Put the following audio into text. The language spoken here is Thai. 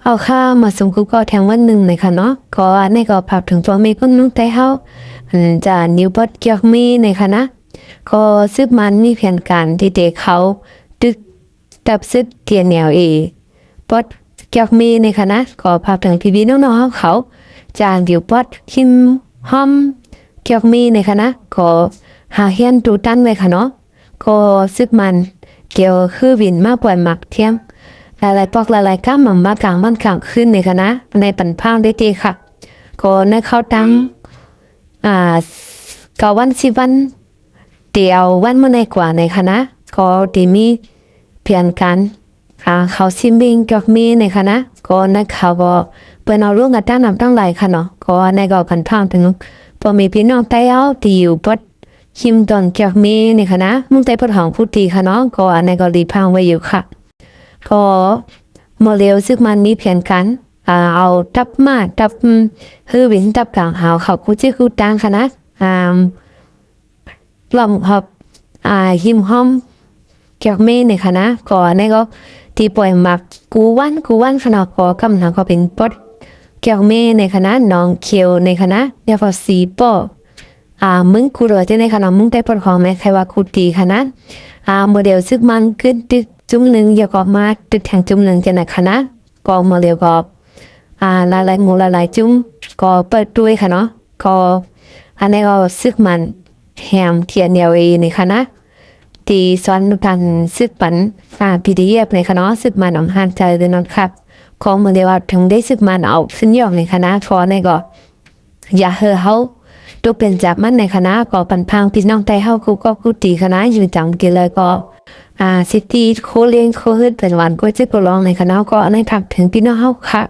เอาข้ามาส่งกูก็แทงวันหนึ่งเลยค่ะเนาะก็อันนี้ก็พับถึงตัวมีก็นุ่งใจเฮาจะนิวบดเกี่ยวมีในค่ะนะก็ซึบมันมีแผนการที่เด็กเขาดึกดับซึกเทียนแนวบดเกี่ยวมีในค่ะนะก็พับถึงพี่ๆน้องๆเขาจางเดี๋ยวบดคิมห้อมเกี่ยวมีในค่ะนะก็หาเฮียนดูตั้นไว้ค่ะเนาะก็ซึบมันเกี่ยวคือวินมาปล่อยหมักเทียมหลายๆปอกหลายๆก้ามมากลางบ้านกลางขึ้นในคณะในปันพ้างได้ดีค่ะก็ในเขาตั้งเก้าวัน10 วันเดียววันเมื่อในกว่าในคณะก็ดีมีเพียงกันเขาซิมบิงกับมีในคณะก็ในเขาก็เป็นเอาเรื่องกันตั้งนำตั้งหลายค่ะเนาะก็ในก็ปันพ้างถึงพอมีพี่น้องไต้เอาที่อยู่ปดคิมตอนกับมีในคณะมุ่งใจปดของผู้ตีค่ะเนาะก็ในก็รีพังไว้อยู่ค่ะก็โมเดลซึ่งมันมีเพียงกันเอาดับมาดับคือวินดับกลางหาวเขาคู่ชื่อคู่ตังค่ะนะปลอมครับหิมห้อมเกี่ยวเมในค่ะนะก็ในก็ที่ปล่อยหมักกูวันขนาดก็กำลังก็เป็นปดเกี่ยวเมในคณะน้องเคียวในคณะเดี๋ยวพอสีปอมึงกูรอจะในคณะมึงได้ปดของแม่ใครว่ากูตีคณะโมเดลซึ่งมันขึ้นตึกจุ่มหนึ่งอย่าก็มาตึกแทงจุ่มหนึ่งจะไหนคณะก็โมเดลก็หลายๆหมู่หลายๆจุ่มก็เปิดด้วยค่ะเนาะก็อันนี้ก็ซึกมันแฮมเทียนเดียวในคณะที่สอนการซึกปันPDF ในคณะซึกมันอำหารใจเดินนอนครับก็โมเดลว่าถึงได้ซึกมันเอาขึ้นยอมในคณะพอในก็อย่าเฮอเขาตัวเป็นจับมันในคณะก็ปันพังพี่น้องไต้เฮากูตีคณะอยู่จังกินเลยก็ซิตี้โคเลี้ยงโคฮึดเป็นวันก็จะก็ลองในคณะก็ในทักถึงพี่น้องเฮาค่ะ